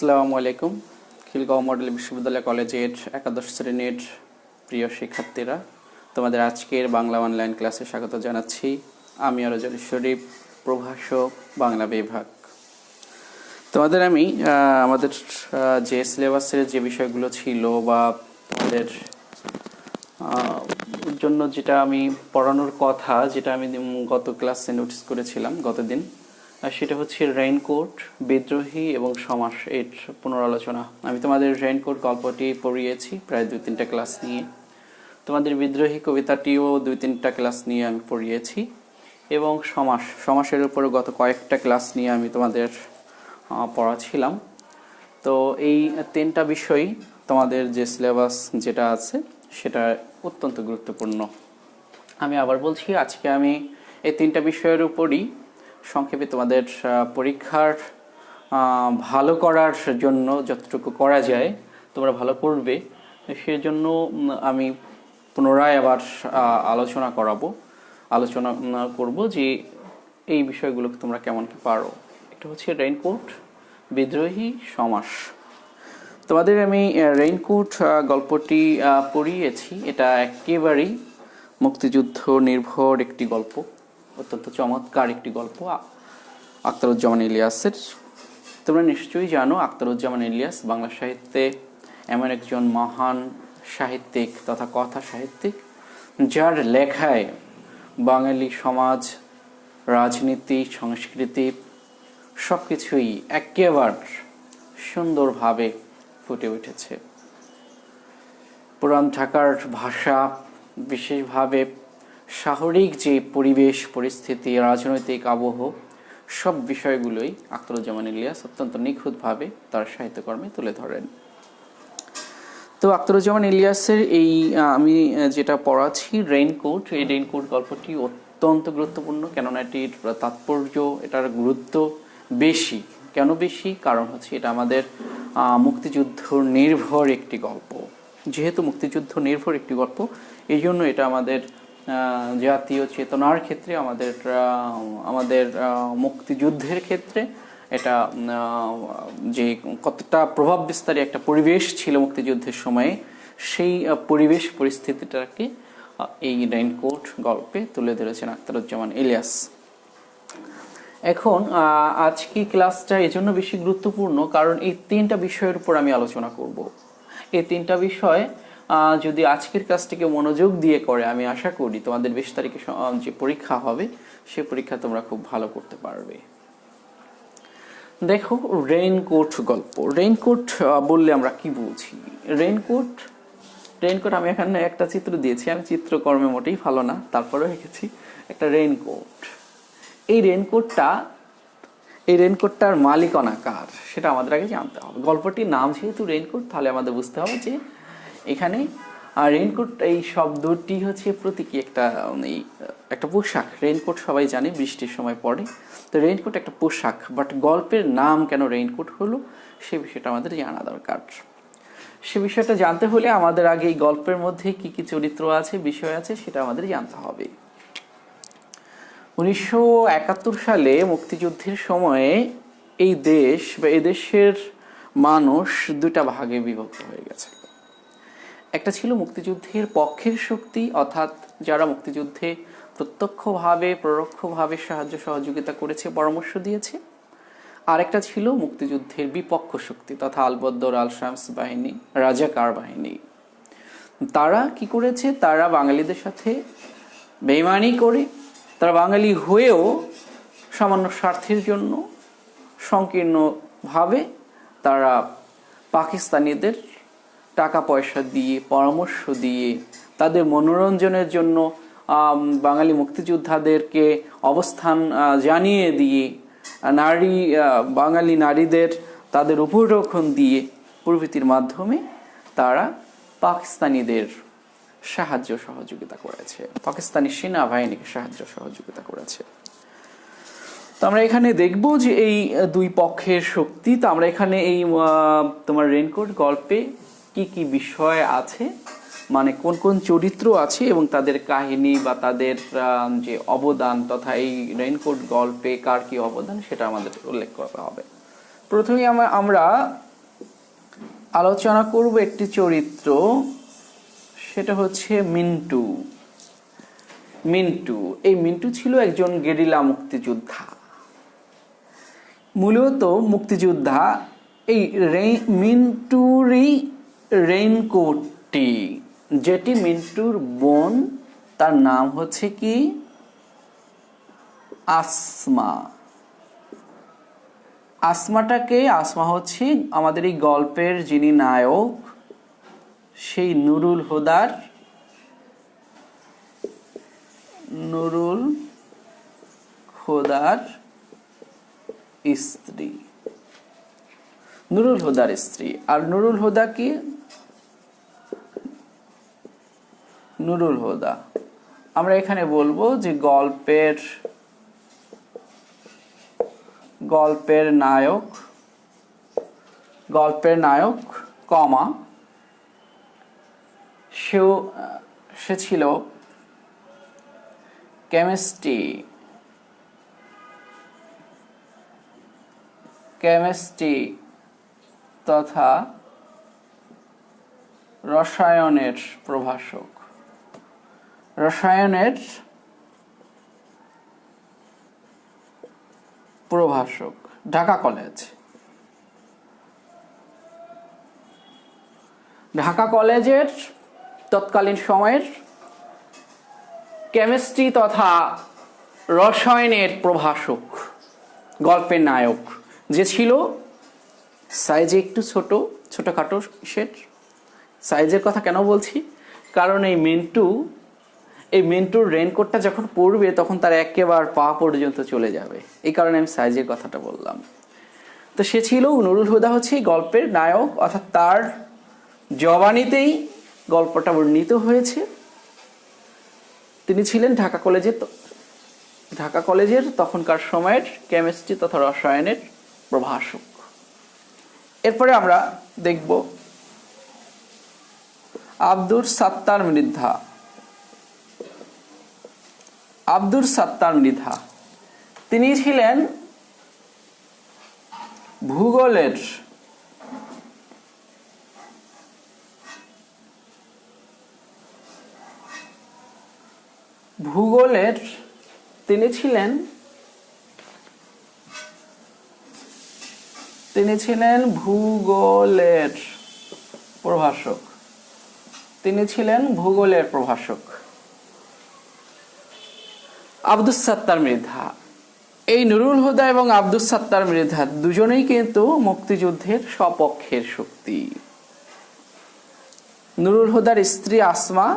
আসসালামু আলাইকুম। খিলগাঁও মডেল বিশ্ববিদ্যালয় কলেজের একাদশ শ্রেণীর প্রিয় শিক্ষার্থীরা, তোমাদের আজকের বাংলা অনলাইন ক্লাসে স্বাগত জানাচ্ছি। আমি আরজাল শরীফ, প্রভাষক, বাংলা বিভাগ। তোমাদের আমি আমাদের যে সিলেবাসের যে বিষয়গুলো ছিল বা তোমাদের জন্য যেটা আমি পড়ানোর কথা, যেটা আমি গত ক্লাসে নোটিস করেছিলাম গতদিন, সেটা হচ্ছে রেইনকোট, বিদ্রোহী এবং সমাস এর পুনরালোচনা। আমি তোমাদের রেইনকোট গল্পটি পড়িয়েছি প্রায় 2-3টা ক্লাস নিয়ে। তোমাদের বিদ্রোহী কবিতাটিও 2-3টা ক্লাস নিয়ে আমি পড়িয়েছি, এবং সমাসের উপরে গত কয়েকটা ক্লাস নিয়ে আমি তোমাদের পড়াছিলাম। তো এই 3টা বিষয় তোমাদের যে সিলেবাস যেটা আছে সেটা অত্যন্ত গুরুত্বপূর্ণ। আমি আবার বলছি, আজকে আমি এই 3টা বিষয়ের উপরই সংক্ষেপে তোমাদের পরীক্ষার ভালো করার জন্য যতটুকু করা যায় তোমরা ভালো করবে সেজন্য আমি পুনরায় আবার আলোচনা করব যে এই বিষয়গুলোকে তোমরা কেমন কি পারো। এটা হচ্ছে রেইনকোট, বিদ্রোহী, সমাস। তোমাদের আমি রেইনকোট গল্পটি পড়িয়েছি। এটা একেবারেই মুক্তিযুদ্ধ নির্ভর একটি গল্প, অত্যন্ত চমৎকার একটি গল্প আখতারুজ্জামান ইলিয়াসের। তোমরা নিশ্চয়ই জানো, আখতারুজ্জামান ইলিয়াস বাংলা সাহিত্যে এমন একজন মহান সাহিত্যিক তথা কথা সাহিত্যিক, যার লেখায় বাঙালি সমাজ, রাজনীতি, সংস্কৃতি সব কিছুই একেবারে সুন্দরভাবে ফুটে উঠেছে। পুরান ঢাকার ভাষা, বিশেষভাবে শহরিক যে পরিবেশ পরিস্থিতি, রাজনৈতিক আবহ, সব বিষয়গুলোই আখতারুজ্জামান ইলিয়াস অত্যন্ত নিখুঁতভাবে তার সাহিত্যকর্মে তুলে ধরেন। তো আখতারুজ্জামান ইলিয়াসের এই আমি যেটা পড়াচ্ছি রেইনকোট, এই রেইনকোট গল্পটি অত্যন্ত গুরুত্বপূর্ণ, কেননা এটির তাৎপর্য, এটার গুরুত্ব বেশি। কেন বেশি? কারণ হচ্ছে এটা আমাদের মুক্তিযুদ্ধ নির্ভর একটি গল্প। যেহেতু মুক্তিযুদ্ধ নির্ভর একটি গল্প, এই জন্য এটা আমাদের জাতীয় চেতনার ক্ষেত্রে, আমাদের মুক্তিযুদ্ধের ক্ষেত্রে এটা যে কতটা প্রভাব বিস্তারী একটা পরিবেশ ছিল মুক্তিযুদ্ধের সময়ে, সেই পরিবেশ পরিস্থিতিটাকে এই রেইনকোট গল্পে তুলে ধরেছেন আখতারুজ্জামান ইলিয়াস। এখন আজকে ক্লাসটা এই জন্য বেশি গুরুত্বপূর্ণ কারণ এই 3টা বিষয়ের উপর আমি আলোচনা করব। এই 3টা বিষয় যদি আজকের ক্লাসটিকে মনোযোগ দিয়ে করে, আমি আশা করি তোমাদের 20 তারিখে যে পরীক্ষা হবে সে পরীক্ষা তোমরা খুব ভালো করতে পারবে। দেখো, রেইনকোট গল্প। রেইনকোট বললে আমরা কি বুঝি? রেইনকোট আমি এখানে একটা চিত্র দিয়েছি, আমি চিত্রকর্মে মোটেই ভালো না, তারপরেও রেখেছি একটা রেইনকোট। এই রেইনকোটটার মালিকানা কার সেটা আমাদের আগে জানতে হবে। গল্পটির নাম যেহেতু রেইনকোট, তাহলে আমাদের বুঝতে হবে যে এখানে রেইনকোট এই শব্দটি হচ্ছে প্রতীকী একটা পোশাক। রেইনকোট সবাই জানে বৃষ্টির সময় পড়ে, তো রেইনকোট একটা পোশাক, বাট গল্পের নাম কেন রেইনকোট হলো সে বিষয়টা আমাদের জানা দরকার। সে বিষয়টা জানতে হলে আমাদের আগে এই গল্পের মধ্যে কি কি চরিত্র আছে, বিষয় আছে, সেটা আমাদের জানতে হবে। 1971 সালে মুক্তিযুদ্ধের সময়ে এই দেশ বা এদেশের মানুষ 2টা ভাগে বিভক্ত হয়ে গেছে। একটা ছিল মুক্তিযুদ্ধের পক্ষের শক্তি, অর্থাৎ যারা মুক্তিযুদ্ধে প্রত্যক্ষভাবে পরোক্ষভাবে সাহায্য সহযোগিতা করেছে, পরামর্শ দিয়েছে। আর একটা ছিল মুক্তিযুদ্ধের বিপক্ষ শক্তি তথা আলবদর, আল শামস বাহিনী, রাজাকার বাহিনী। তারা কি করেছে? তারা বাঙালিদের সাথে বেইমানি করে, তারা বাঙালি হয়েও সামান্য স্বার্থের জন্য সংকীর্ণভাবে তারা পাকিস্তানিদের টাকা পয়সা দিয়ে, পরামর্শ দিয়ে, তাদের মনোরঞ্জনের জন্য বাঙালি মুক্তিযোদ্ধাদেরকে অবস্থান জানিয়ে দিয়ে, বাঙালি নারীদের তাদের উপরক্ষণ দিয়ে প্রভৃতির মাধ্যমে তারা পাকিস্তানিদের সাহায্য সহযোগিতা করেছে, পাকিস্তানি সেনাবাহিনীকে সাহায্য সহযোগিতা করেছে। তো আমরা এখানে দেখব যে এই 2 পক্ষের শক্তি। তো আমরা এখানে এই তোমার রেইনকোট গল্পে কি কি বিষয় আছে, মানে কোন কোন চরিত্র আছে এবং তাদের কাহিনী বা তাদের যে অবদান তথা এই রেইনকোট গল্পে কার কি অবদান সেটা আমাদের উল্লেখ করতে হবে। প্রথমেই আমরা আলোচনা করব একটি চরিত্র, সেটা হচ্ছে মিন্টু। মিন্টু, এই মিন্টু ছিল একজন গেরিলা মুক্তিযোদ্ধা। মূলত মুক্তিযোদ্ধা। এই মিন্টুরই রেইনকোটটি, যেটি মিন্টুর বোন, তার নাম হচ্ছে কি আসমা। আসমা হচ্ছে আমাদের এই গল্পের যিনি নায়ক, সেই নুরুল হুদার স্ত্রী। নুরুল হুদার স্ত্রী। আর নুরুল হুদা কি? নুরুল হুদা আমরা এখানে বলবো যে গল্পের নায়ক কমা সে ছিল কেমিস্ট্রি তথা রসায়নের প্রভাষক। ঢাকা কলেজের তৎকালীন সময়ের কেমিস্ট্রি তথা রসায়নের প্রভাষক, গল্পের নায়ক, যে ছিল সাইজে একটু ছোটখাটো। সাইজের কথা কেন বলছি? কারণ এই মিন্টুর রেইনকোটটা যখন পরবে তখন তার একেবারে পা পর্যন্ত চলে যাবে, এই কারণে আমি সাইজের কথাটা বললাম। তো সে ছিল, নুরুল হুদা হচ্ছে গল্পের নায়ক, অর্থাৎ তার জবানিতেই গল্পটা বর্ণিত হয়েছে। তিনি ছিলেন ঢাকা কলেজের তখনকার সময়ের কেমিস্ট্রি তথা রসায়নের প্রভাষক। এরপরে আমরা দেখব আব্দুর সাত্তার মৃধা। তিনি ছিলেন ভূগোলের তিনি ছিলেন ভূগোলের প্রভাষক। আব্দুস সাত্তার মৃধা, এই নুরুল হুদা এবং আব্দুস সাত্তার মৃধা দুজনেই কিন্তু মুক্তিযুদ্ধের সপক্ষের শক্তি। নুরুল হুদার স্ত্রী আসমা,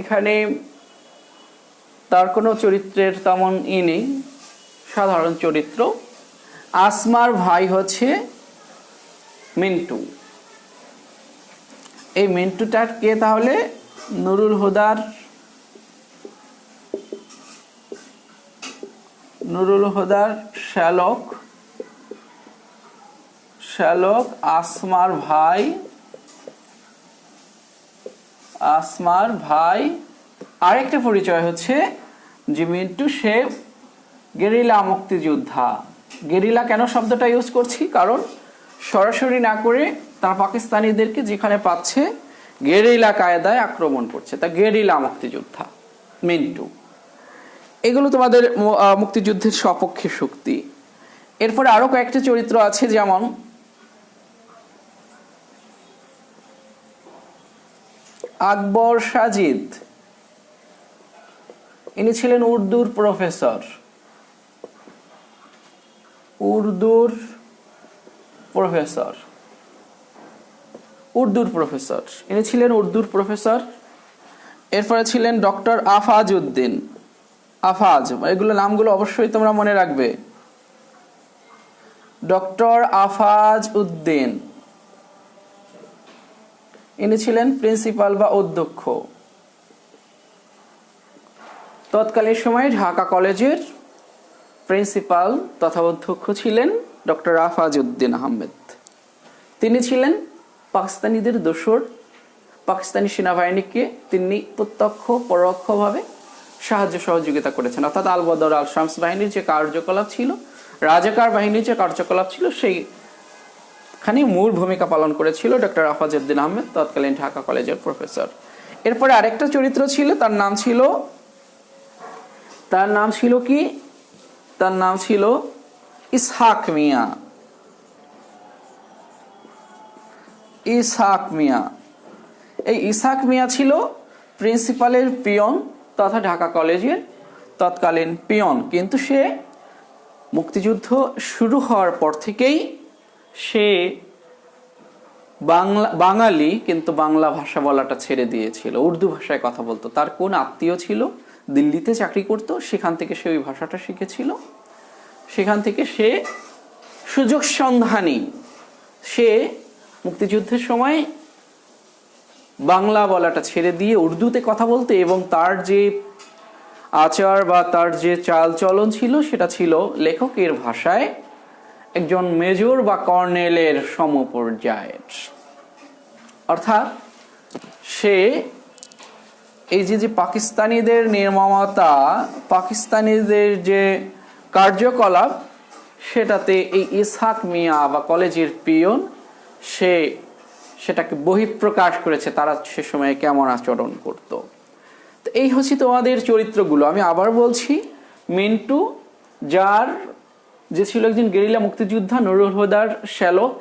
এখানে তার কোনো চরিত্রের তেমন নেই, সাধারণ চরিত্র। আসমার ভাই হচ্ছে মিন্টু। এই মিন্টুটা কে তাহলে? নুরুল হুদার শ্যালক আসমার ভাই। আরেকটা পরিচয় হচ্ছে যে মিন্টু সে গেরিলা মুক্তিযোদ্ধা। গেরিলা কেন শব্দটা ইউজ করছি? কারণ সরাসরি না করে তারা পাকিস্তানিদেরকে যেখানে পাচ্ছে গেরিলা কায়দায় আক্রমণ করছে, তা গেরিলা মুক্তিযোদ্ধা মিন্টু। এগুলো তোমাদের মুক্তিযুদ্ধের সপক্ষে শক্তি। এরপরে আরো কয়েকটা চরিত্র আছে, যেমন আকবর সাজিদ। ইনি ছিলেন উর্দুর প্রফেসর। ইনি ছিলেন উর্দুর প্রফেসর। এরপরে ছিলেন ডক্টর আফাজ, এগুলো নামগুলো অবশ্যই তোমরা মনে রাখবে। ডক্টর আফাজ উদ্দিন, ইনি ছিলেন প্রিন্সিপাল বা অধ্যক্ষ। তৎকালীন সময়ে ঢাকা কলেজের প্রিন্সিপাল তথা অধ্যক্ষ ছিলেন ডক্টর আফাজ উদ্দিন আহমেদ। তিনি ছিলেন পাকিস্তানিদের দোসর। পাকিস্তানি সেনাবাহিনীকে তিনি প্রত্যক্ষ পরোক্ষভাবে সাহায্য সহযোগিতা করেছেন, অর্থাৎ আল বদর আল শামস বাহিনীর যে কার্যকলাপ ছিল, রাজাকার বাহিনীর যে কার্যকলাপ ছিল, সেই খানি মূল ভূমিকা পালন করেছিল ডক্টর আফাজউদ্দিন আহমেদ, তৎকালীন ঢাকা কলেজের প্রফেসর। এরপরে আরেকটা চরিত্র ছিল, তার নাম ছিল কি, তার নাম ছিল ইসহাক মিয়া। এই ইসহাক মিয়া ছিল প্রিন্সিপালের পিয়ন তথা ঢাকা কলেজের তৎকালীন পিয়ন। কিন্তু সে মুক্তিযুদ্ধ শুরু হওয়ার পর থেকেই সে বাঙালি, কিন্তু বাংলা ভাষা বলাটা ছেড়ে দিয়েছিল, উর্দু ভাষায় কথা বলতো। তার কোন আত্মীয় ছিল দিল্লিতে চাকরি করত, সেখান থেকে সে ওই ভাষাটা শিখেছিল। সেখান থেকে সে সুযোগ সন্ধানী, সে মুক্তিযুদ্ধের সময় বাংলা বলাটা ছেড়ে দিয়ে উর্দুতে কথা বলতে, এবং তার যে আচার বা তার যে চাল চলন ছিল সেটা ছিল লেখকের ভাষায় একজন মেজর বা কর্নেলের সমপর্যায়ের। অর্থাৎ সে এই যে পাকিস্তানিদের নির্মমতা, পাকিস্তানিদের যে কার্যকলাপ, সেটাতে এই ইসহাক মিয়া বা কলেজের পিয়ন সে সেটাকে বহিঃপ্রকাশ করেছে, তারা সে সময় কেমন আচরণ করত। তো এই হচ্ছে তোমাদের চরিত্রগুলো। আমি আবার বলছি, মিন্টু, যে ছিল একজন গেরিলা মুক্তিযোদ্ধা, নুরুল হুদার শ্যালক,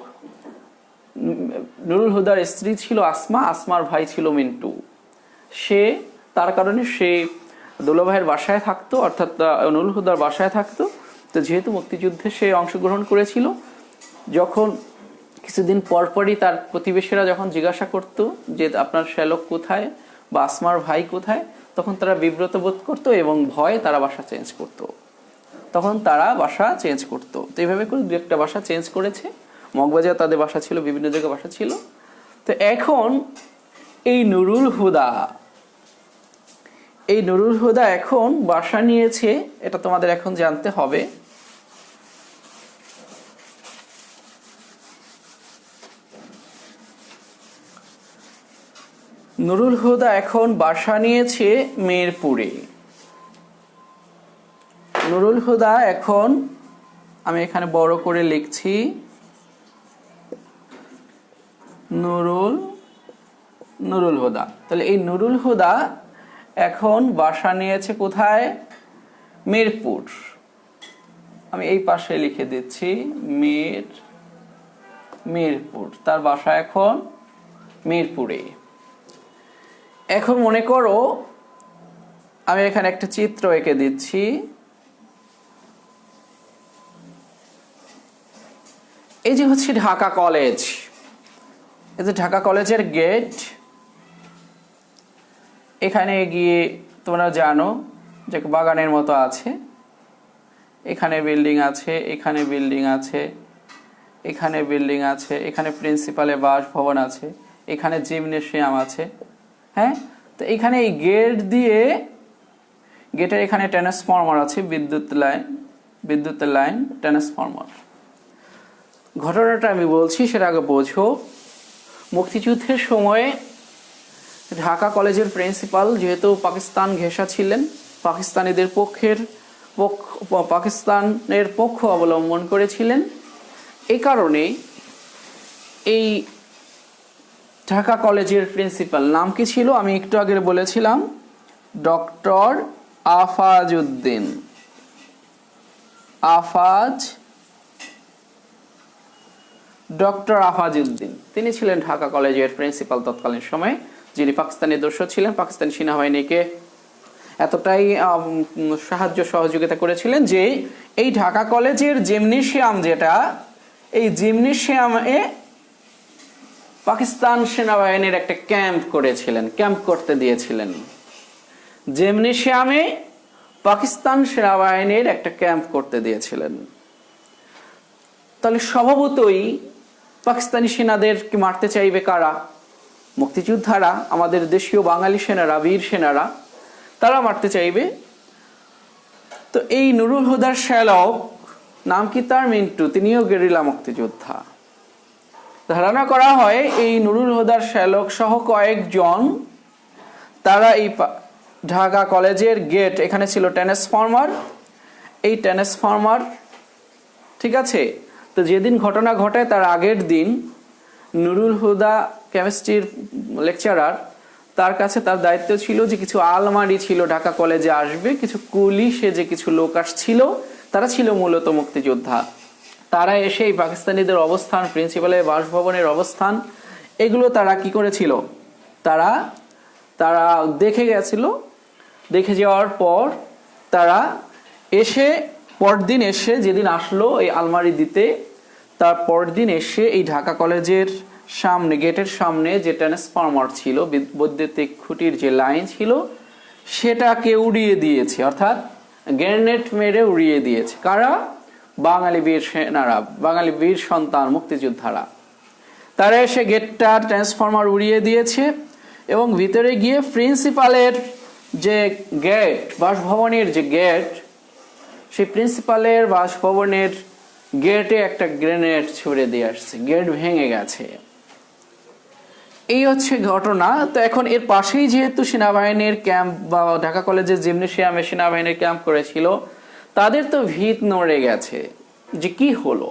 নুরুল হুদার স্ত্রী ছিল আসমা, আসমার ভাই ছিল মিন্টু। তার কারণে সে দুলাভাইয়ের বাসায় থাকতো, অর্থাৎ নুরুল হুদার বাসায় থাকতো। তো যেহেতু মুক্তিযুদ্ধে সে অংশগ্রহণ করেছিল, যখন কিছুদিন পরপরই তার প্রতিবেশীরা যখন জিজ্ঞাসা করতো যে আপনার শ্যালক কোথায় বা আসমার ভাই কোথায়, তখন তারা বিব্রত বোধ করতো এবং ভয়ে তারা বাসা চেঞ্জ করতো। তো এইভাবে করে দু একটা বাসা চেঞ্জ করেছে। মগবাজার তাদের বাসা ছিল, বিভিন্ন জায়গায় বাসা ছিল। তো এখন এই নুরুল হুদা এখন বাসা নিয়েছে, এটা তোমাদের এখন জানতে হবে। নুরুল হুদা এখন বাসা নিয়েছে মিরপুরে। নুরুল হুদা এখন, আমি এখানে বড় করে লিখছি, নুরুল হুদা। তাহলে এই নুরুল হুদা এখন বাসা নিয়েছে কোথায়? মিরপুর। আমি এই পাশে লিখে দিচ্ছি মিরপুর। তার বাসা এখন মিরপুরে। এখন মনে করো আমি এখানে একটা চিত্র এঁকে দিচ্ছি। এই যে হচ্ছে ঢাকা কলেজ, এই যে ঢাকা কলেজের গেট। এখানে গিয়ে তোমরা জানো যে বাগানের মতো আছে, এখানে বিল্ডিং আছে, এখানে বিল্ডিং আছে, এখানে বিল্ডিং আছে, এখানে প্রিন্সিপালের বাসভবন আছে, এখানে জিমনেশিয়াম আছে। হ্যাঁ, তো এখানে এই গেটের এখানে ট্রান্সফরমার আছে, বিদ্যুতের লাইন ট্রান্সফরমার। ঘটনাটা আমি বলছি, সেটা আগে বোঝো। মুক্তিযুদ্ধের সময়ে ঢাকা কলেজের প্রিন্সিপাল যেহেতু পাকিস্তান ঘেঁষা ছিলেন, পাকিস্তানের পক্ষ অবলম্বন করেছিলেন, এই কারণে এই ঢাকা কলেজের প্রিন্সিপাল নাম কি ছিল আমি একটু আগে বলেছিলাম, ডক্টর আফাজউদ্দিন। তিনি ছিলেন ঢাকা কলেজের প্রিন্সিপাল তৎকালীন সময়ে, যিনি পাকিস্তানি দোসর ছিলেন। পাকিস্তানি সেনাবাহিনীকে এতটাই সাহায্য সহযোগিতা করেছিলেন যে এই ঢাকা কলেজের জিমনেশিয়াম, যেটা এই জিমনেশিয়ামে পাকিস্তান সেনাবাহিনীর একটা ক্যাম্প করতে দিয়েছিলেন। জিমনেশিয়ামে পাকিস্তান সেনাবাহিনীর একটা ক্যাম্প করতে দিয়েছিলেন। তাহলে স্বভাবতই পাকিস্তানি সেনাদেরকে মারতে চাইবে কারা? মুক্তিযোদ্ধারা, আমাদের দেশীয় বাঙালি সেনারা, বীর সেনারা, তারা মারতে চাইবে। তো এই নুরুল হুদার শ্যালক, নাম কি তার? মিন্টু। তিনিও গেরিলা মুক্তিযোদ্ধা। ধারণা করা হয় এই নুরুল হুদার শ্যালক সহ কয়েকজন, তারা এই ঢাকা কলেজের গেট, এখানে ছিল ট্রান্সফরমার, এই ট্রান্সফরমার, ঠিক আছে, তো যেদিন ঘটনা ঘটে তার আগের দিন নুরুল হুদা কেমিস্ট্রির লেকচারার, তার কাছে তার দায়িত্ব ছিল যে কিছু আলমারি ছিল ঢাকা কলেজে আসবে, কিছু কুলি সেজে কিছু লোক আসছিল, তারা ছিল মূলত মুক্তিযোদ্ধা। তারা এসে এই পাকিস্তানিদের অবস্থান, প্রিন্সিপালের বাসভবনের অবস্থান, এগুলো তারা কি করেছিল, তারা তারা দেখে গেছিল। দেখে যাওয়ার পর তারা এসে পরদিন এসে, যেদিন আসলো এই আলমারি দিতে, তার পরদিন এসে এই ঢাকা কলেজের সামনে, গেটের সামনে যে ট্রান্সফরমার ছিল, বৈদ্যুতিক খুঁটির যে লাইন ছিল, সেটাকে উড়িয়ে দিয়েছে, অর্থাৎ গ্রেনেড মেরে উড়িয়ে দিয়েছে। কারা? বাঙালি বীর সেনারা, বাঙালি বীর সন্তান মুক্তিযোদ্ধারা। তারা এসে গেটটা ট্রান্সফরমার উড়িয়ে দিয়েছে এবং ভিতরে গিয়ে প্রিন্সিপালের যে গেট, বাসভবনের যে গেট, সেই প্রিন্সিপালের বাসভবনের গেটে একটা গ্রেনেড ছুড়ে দিয়ে আসছে, গেট ভেঙে গেছে। এই হচ্ছে ঘটনা। তো এখন এর পাশেই যেহেতু সেনাবাহিনীর ক্যাম্প বা ঢাকা কলেজের জিমনেশিয়ামে সেনাবাহিনীর ক্যাম্প করেছিল, তাদের তো ভিত নড়ে গেছে যে কি হলো,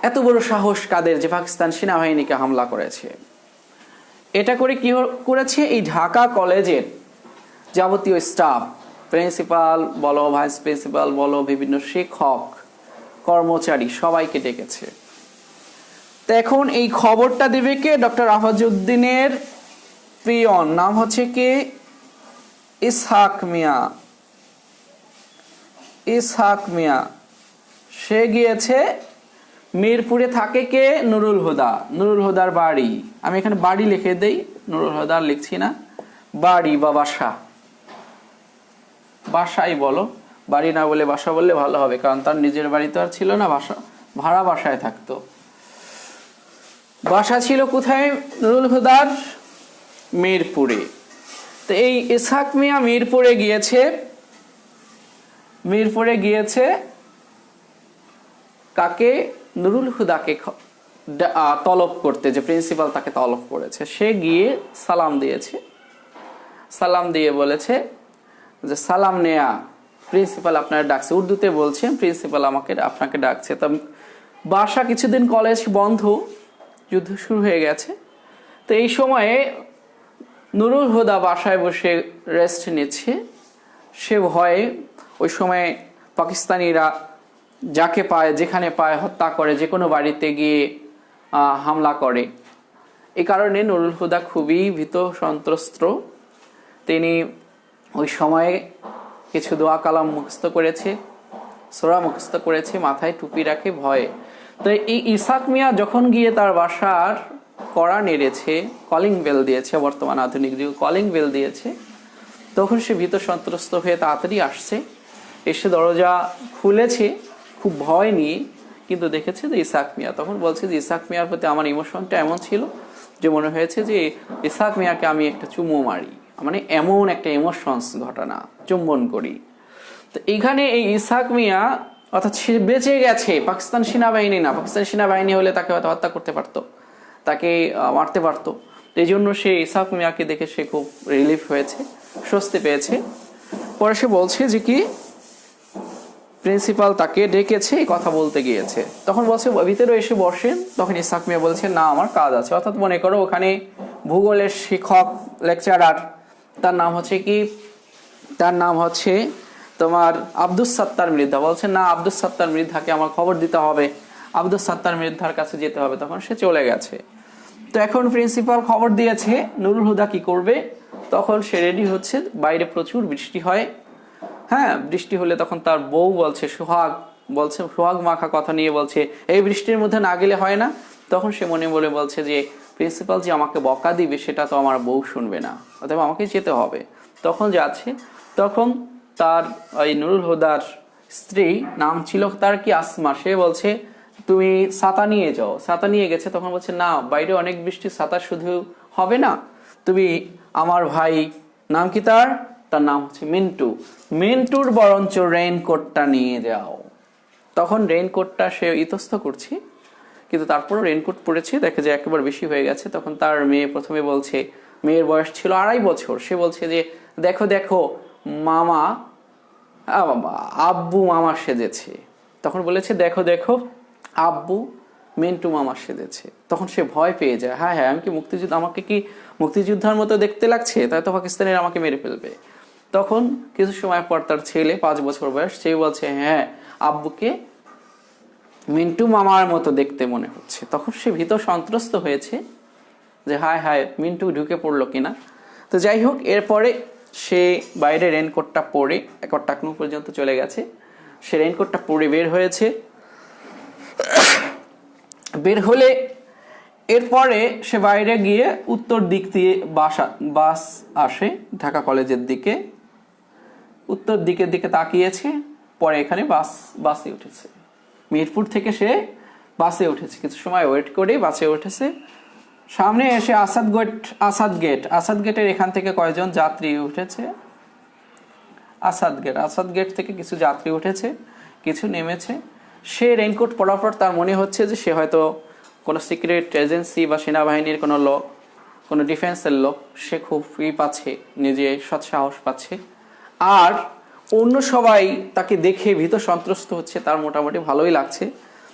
এত বড় সাহস কাদের যে পাকিস্তান সেনাবাহিনীকে হামলা করেছে। এটা করে কি করেছে, এই ঢাকা কলেজের যাবতীয় স্টাফ, প্রিন্সিপাল বলো, ভাইস প্রিন্সিপাল বলো, বিভিন্ন শিক্ষক কর্মচারী সবাইকে ডেকেছে। তো এখন এই খবরটা দেবে কে? ডক্টর আফাজউদ্দিনের পিয়ন, নাম হচ্ছে কি ইসহাক মিয়া। ইসহাক মিয়া সে গিয়েছে মিরপুরে। থাকে কে? নুরুল হুদা। নুরুল হুদার বাড়ি, আমি এখানে বাড়ি লিখে দেই, নুরুল হুদার লিখছি না, বাড়ি বা বাসা, বাসাই বলো, বাড়ি না বলে বাসা বললে ভালো হবে, কারণ তার নিজের বাড়ি তো আর ছিল না, বাসা ভাড়া বাসায় থাকতো। বাসা ছিল কোথায় নুরুল হুদার? মিরপুরে। তো এই ইসহাক মিয়া মিরপুরে গিয়েছে, মিরপুরে গিয়েছে কাকে? নুরুল হুদাকে তলব করতে, যে প্রিন্সিপাল তাকে তলব করেছে। সে গিয়ে সালাম দিয়েছে, সালাম দিয়ে বলেছে যে সালাম নেয়া, প্রিন্সিপাল আপনার ডাকছে, উর্দুতে বলছেন, প্রিন্সিপাল আপনাকে ডাকছে। তা বাসা কিছুদিন কলেজ বন্ধ, যুদ্ধ শুরু হয়ে গেছে। তো এই সময়ে নুরুল হুদা বাসায় বসে রেস্ট নিচ্ছে। সে ভয়ে, ওই সময় পাকিস্তানিরা যাকে পায় যেখানে পায় হত্যা করে, যে কোনো বাড়িতে গিয়ে হামলা করে। এই কারণে নুরুল হুদা খুবই ভীত সন্ত্রস্ত। তিনি ওই সময়ে কিছু দোয়া কালাম মুখস্থ করেছে, সূরা মুখস্থ করেছে, মাথায় টুপি রাখে ভয়ে। তো এই ইসহাক মিয়া যখন গিয়ে তার বাসার কড়া নেড়েছে, কলিং বেল দিয়েছে, বর্তমান আধুনিক যুগে কলিং বেল দিয়েছে, তখন সে ভীত সন্ত্রস্ত হয়ে তাড়াতাড়ি আসছে, এসে দরজা খুলেছে খুব ভয় নিয়ে, কিন্তু দেখেছে যে ইসহাক মিয়া। তখন বলছে যে ইসহাক মিয়ার প্রতি আমার ইমোশনটা এমন ছিল যে মনে হয়েছে যে ইসহাক মিয়াকে আমি একটা চুমু মারি, মানে এমন একটা ইমোশনস ঘটনা, চুম্বন করি। তো এখানে এই ইসহাক মিয়া, অর্থাৎ সে বেঁচে গেছে, পাকিস্তান সেনাবাহিনী না, পাকিস্তান সেনাবাহিনী হলে তাকে হয়তো হত্যা করতে পারতো, তাকে মারতে পারতো। এই জন্য সে ইসহাক মিয়াকে দেখে সে খুব রিলিফ হয়েছে, স্বস্তি পেয়েছে। পরে সে বলছে যে কি প্রিন্সিপাল তাকে ডেকেছে, কথা বলতে গিয়েছে। তখন বলছে ভিতরে এসে বসেন। তখন ইসহাক মিয়া বলছে না, আমার কাজ আছে। অর্থাৎ মনে করো ওখানে ভূগোলের শিক্ষক, লেকচারার, তার নাম হচ্ছে কি, তার নাম হচ্ছে তোমার আব্দুস সাত্তার মৃধা, বলছে না আব্দুস সাত্তার মৃধাকে আমার খবর দিতে হবে, আব্দুস সাত্তার মৃধার কাছে যেতে হবে। তখন সে চলে গেছে। তো এখন প্রিন্সিপাল খবর দিয়েছে নুরুল হুদা কি করবে। তখন সে রেডি হচ্ছে, বাইরে প্রচুর বৃষ্টি হয়। হ্যাঁ, বৃষ্টি হলে তখন তার বউ বলছে, সোহাগ মাখা কথা নিয়ে বলছে এই বৃষ্টির মধ্যে না গেলে হয় না। তখন সে মনে মনে বলছে যে প্রিন্সিপাল যে আমাকে বকা দিবে সেটা তো আমার বউ শুনবে না, অথবা আমাকে যেতে হবে। তখন যাচ্ছে, তখন তার ওই নুরুল হুদার স্ত্রী, নাম ছিল তার কি আসমা, সে বলছে তুমি ছাতা নিয়ে যাও। ছাতা নিয়ে গেছে। তখন বলছে না, বাইরে অনেক বৃষ্টি, ছাতা শুধু হবে না, তুমি আমার ভাই, নাম কি তার নাম হচ্ছে মিন্টু, মিন্টুর বরঞ্চ রেইনকোটটা নিয়ে যাও। তখন রেইনকোটটা সে ইতস্ত করছে, কিন্তু তারপরও রেইনকোট পরেছে, দেখে যে একেবারে বেশি হয়ে গেছে। তখন তার মেয়ে প্রথমে বলছে, মেয়ের বয়স ছিল 2.5 বছর, সে বলছে যে দেখো দেখো মামা, আব্বু মামা সেজেছে। তখন বলেছে দেখো দেখো আব্বু মিন্টু মামা সেজেছে। তখন সে ভয় পেয়ে যায়, হ্যাঁ হ্যাঁ আমি কি মুক্তিযুদ্ধ, আমাকে কি মুক্তিযোদ্ধার মতো দেখতে লাগছে, তাই তো পাকিস্তানিরা আমাকে মেরে ফেলবে। তখন কিছু সময় পর তার ছেলে 5 বছর বয়স, সে বলছে হ্যাঁ আব্বুকে মিন্টু মামার মতো দেখতে মনে হচ্ছে। তখন সে ভীত সন্ত্রস্ত হয়েছে যে হায় হায় মিন্টু ঢুকে পড়লো কিনা। তো যাই হোক, এরপরে সে বাইরে রেনকোটটা পরে একবার টাকনু পর্যন্ত চলে গেছে। সে রেনকোটটা পরে বের হয়েছে। বের হলে এরপরে সে বাইরে গিয়ে উত্তর দিক দিয়ে বাস আসে ঢাকা কলেজের দিকে। উত্তর দিকের দিকে তাকিয়েছে, পরে এখানে বাসে উঠেছে। মিরপুর থেকে সে বাসে উঠেছে, কিছু সময় ওয়েট করে বাসে উঠেছে। সামনে এসে আসাদ গেটের এখান থেকে কয়েকজন যাত্রী উঠেছে। আসাদ গেট থেকে কিছু যাত্রী উঠেছে, কিছু নেমেছে। সে রেইনকোট পরার পর তার মনে হচ্ছে যে সে হয়তো কোনো সিক্রেট এজেন্সি বা সেনাবাহিনীর কোনো লোক, কোনো ডিফেন্সের লোক। সে খুব পাচ্ছে, নিজে সৎসাহস পাচ্ছে। আর অন্য সবাই তাকে দেখে ভীত সন্ত্রস্ত হচ্ছে, তার মোটামুটি ভালোই লাগছে।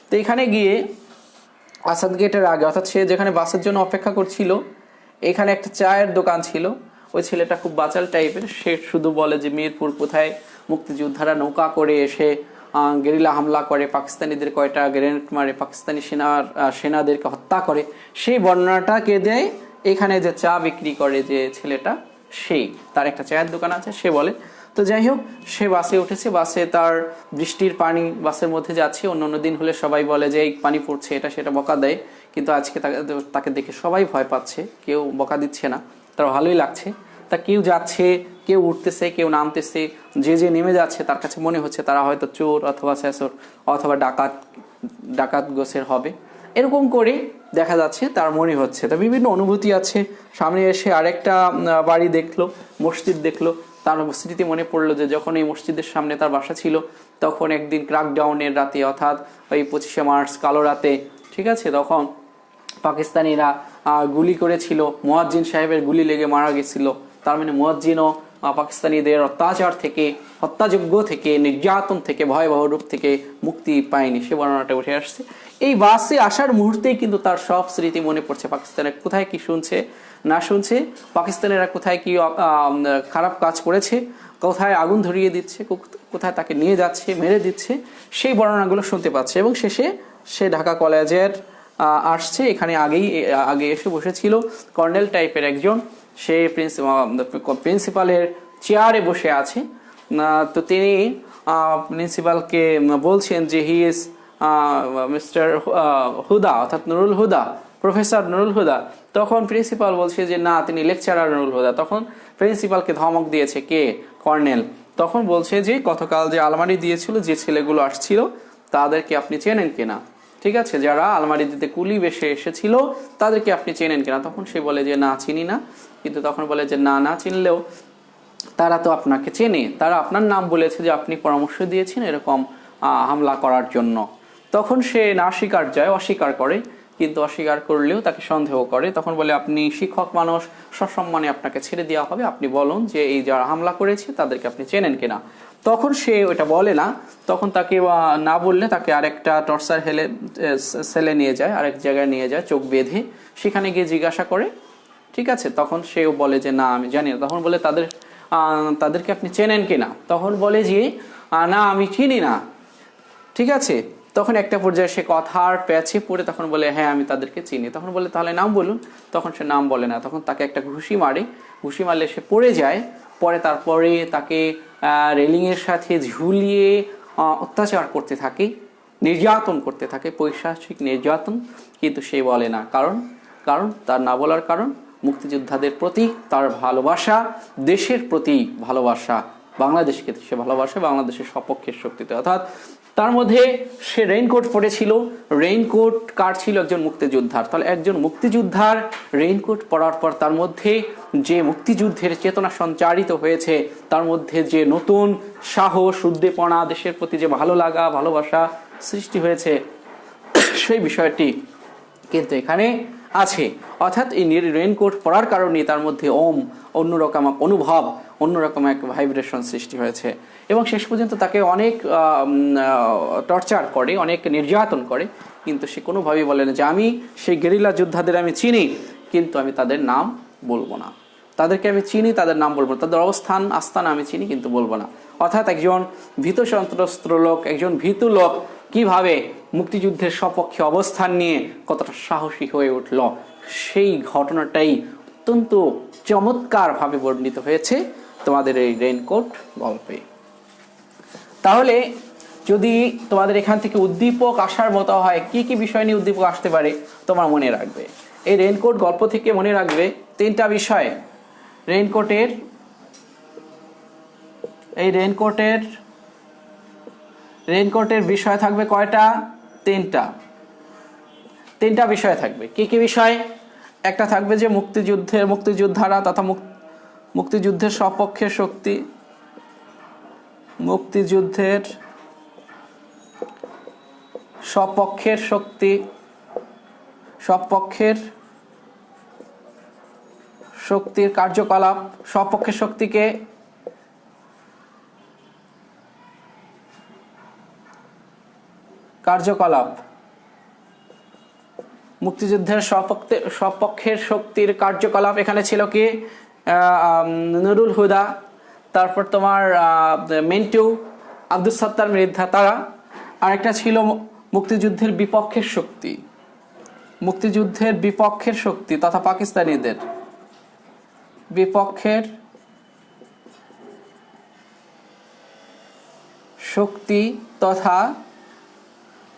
তো এখানে গিয়ে আসাদ গেটের আগে, অর্থাৎ সে যেখানে বাসের জন্য অপেক্ষা করছিল, এখানে একটা চায়ের দোকান ছিল। ওই ছেলেটা খুব বাচাল টাইপের, সে শুধু বলে যে মিরপুর কোথায় মুক্তিযোদ্ধারা নৌকা করে এসে গেরিলা হামলা করে, পাকিস্তানিদের কয়টা গ্রেনেড মারে, পাকিস্তানি সেনাদেরকে হত্যা করে, সেই বর্ণনাটাকে দেয়। এখানে যে চা বিক্রি করে যে ছেলেটা, সেই তার একটা চায়ের দোকান আছে, সে বলে। তো যাই হোক, সে বাসে উঠেছে। বাসে তার বৃষ্টির পানি বাসের মধ্যে যাচ্ছে। অন্য দিন হলে সবাই বলে যে এই পানি পড়ছে, এটা সেটা বকা দেয়, কিন্তু আজকে তাকে দেখে সবাই ভয় পাচ্ছে, কেউ বকা দিচ্ছে না, তার ভালোই লাগছে। তা কেউ যাচ্ছে, কেউ উঠতেছে, কেউ নামতেছে। যে নেমে যাচ্ছে তার কাছে মনে হচ্ছে তারা হয়তো চোর অথবা শেষর অথবা ডাকাত গোছের হবে, এরকম করে দেখা যাচ্ছে তার মনে হচ্ছে। তা বিভিন্ন অনুভূতি আছে। সামনে এসে আরেকটা বাড়ি দেখলো, মসজিদ দেখলো। তার স্মৃতি মনে পড়লো যে যখন এই মসজিদের সামনে তার বাসা ছিল, তখন একদিন ক্র্যাকডাউনের রাতে, অর্থাৎ ওই 25শে মার্চ কালো রাতে, ঠিক আছে, তখন পাকিস্তানিরা গুলি করেছিল, মুয়াজ্জিন সাহেবের গুলি লেগে মারা গেছিল। তার মানে মুয়াজ্জিনও পাকিস্তানিদের অত্যাচার থেকে, হত্যাযোগ্য থেকে, নির্যাতন থেকে, ভয়াবহ রূপ থেকে মুক্তি পায়নি, সে বর্ণনাটা উঠে আসছে। এই বাসে আসার মুহূর্তেই কিন্তু তার সব স্মৃতি মনে পড়ছে। পাকিস্তানের কোথায় কি শুনছে না শুনছে, পাকিস্তানিরা কোথায় কি খারাপ কাজ করেছে, কোথায় আগুন ধরিয়ে দিচ্ছে, কোথায় তাকে নিয়ে যাচ্ছে, মেরে দিচ্ছে, সেই বর্ণনাগুলো শুনতে পাচ্ছে। এবং শেষে সে ঢাকা কলেজের আসছে। এখানে আগে এসে বসেছিল কর্নেল টাইপের একজন, সে প্রিন্সিপালের চেয়ারে বসে আছে। তো তিনি প্রিন্সিপালকে বলছেন যে হি ইজ মিস্টার হুদা, অর্থাৎ নুরুল হুদা, প্রফেসর নুরুল হুদা। তখন প্রিন্সিপাল বলছে যে না, তিনি লেকচারার নুরুল হুদা। তখন প্রিন্সিপালকে ধমক দিয়েছে কে, কর্নেল। তখন বলছে যে গতকাল যে আলমারি দিয়েছিল, যে ছেলেগুলো আসছিল, তাদেরকে আপনি চেনেন কিনা, ঠিক আছে, যারা আলমারি দিতে কুলি বেশে এসেছিল তাদেরকে আপনি চেনেন কিনা। তখন সে বলে যে না, চিনি না। কিন্তু তখন বলে যে না চিনলেও তারা তো আপনাকে চেনে, তারা আপনার নাম বলেছে যে আপনি পরামর্শ দিয়েছেন এরকম হামলা করার জন্য। তখন সে না অস্বীকার করে, কিন্তু অস্বীকার করলেও তাকে সন্দেহ করে। তখন বলে আপনি শিক্ষক মানুষ, সসম্মানে আপনাকে ছেড়ে দেওয়া হবে, আপনি বলুন যে এই যারা হামলা করেছে তাদেরকে আপনি চেনেন কিনা। তখন সে ওটা বলে না। তখন তাকে না বললে তাকে আরেকটা টর্চার সেলে নিয়ে যায়, আরেক জায়গায় নিয়ে যায় চোখ বেঁধে, সেখানে গিয়ে জিজ্ঞাসা করে, ঠিক আছে। তখন সেও বলে যে না আমি জানি না। তখন বলে তাদেরকে আপনি চেনেন কিনা। তখন বলে যে না আমি চিনি না, ঠিক আছে। তখন একটা পর্যায়ে সে কথার প্যাচে পড়ে তখন বলে হ্যাঁ আমি তাদেরকে চিনি। তখন বলে তাহলে নাম বলুন। তখন সে নাম বলে না। তখন তাকে একটা ঘুষি মারলে সে পড়ে যায়। তারপরে তাকে রেলিংয়ের সাথে ঝুলিয়ে অত্যাচার করতে থাকে, নির্যাতন করতে থাকে, পৈশাচিক নির্যাতন। কিন্তু সে বলে না, কারণ তার না বলার কারণ মুক্তিযোদ্ধাদের প্রতি তার ভালোবাসা, দেশের প্রতি ভালোবাসা, বাংলাদেশকে সে ভালোবাসে, বাংলাদেশের সপক্ষের শক্তিতে। অর্থাৎ তার মধ্যে সে রেইনকোট পরেছিল। রেইনকোট কার ছিল? একজন মুক্তিযোদ্ধার। তাহলে একজন মুক্তিযোদ্ধার রেইনকোট পরার পর তার মধ্যে যে মুক্তিযুদ্ধের চেতনা সঞ্চারিত হয়েছে, তার মধ্যে যে নতুন সাহস, উদ্দীপনা, দেশের প্রতি যে ভালো লাগা, ভালোবাসা সৃষ্টি হয়েছে, সেই বিষয়টি কিন্তু এখানে আছে। অর্থাৎ এই রেইনকোট পরার কারণে তার মধ্যে অন্যরকম অনুভব, অন্যরকম এক ভাইব্রেশন সৃষ্টি হয়েছে এবং শেষ পর্যন্ত তাকে অনেক টর্চার করে, অনেক নির্যাতন করে, কিন্তু সে কোনোভাবেই বলে না যে আমি সেই গেরিলা যোদ্ধাদের আমি চিনি, কিন্তু আমি তাদের নাম বলবো না। তাদেরকে আমি চিনি, তাদের নাম বলবো না, তাদের অবস্থান আস্থান আমি চিনি, কিন্তু বলবো না। অর্থাৎ একজন ভীত সন্ত্রস্ত লোক, একজন ভীতু লোক কিভাবে মুক্তিযুদ্ধের সপক্ষে অবস্থান নিয়ে কতটা সাহসী হয়ে উঠল, সেই ঘটনাটাই অত্যন্ত চমৎকারভাবে বর্ণিত হয়েছে তোমাদের এই রেইনকোট গল্পে। তাহলে যদি তোমাদের এখান থেকে উদ্দীপক আসার মতো হয়, কি কি বিষয় নিয়ে উদ্দীপক আসতে পারে তোমার মনে রাখবে। এই রেইনকোট গল্প থেকে মনে রাখবে 3টা বিষয়। রেইনকোটের বিষয় থাকবে কয়টা? 3টা বিষয় থাকবে। কি কি বিষয়? একটা থাকবে যে মুক্তিযোদ্ধারা তথা মুক্তিযুদ্ধের সপক্ষের শক্তি, মুক্তিযুদ্ধের সপক্ষের শক্তির কার্যকলাপ, সপক্ষের শক্তিকে কার্যকলাপ, মুক্তিযুদ্ধের সপক্ষের শক্তির কার্যকলাপ। এখানে ছিল কি নুরুল হুদা, তারপর তোমার মিন্টু, আব্দুল সত্তার মৃধা, তারা। আরেকটা ছিল মুক্তিযুদ্ধের বিপক্ষের শক্তি তথা পাকিস্তানিদের বিপক্ষের শক্তি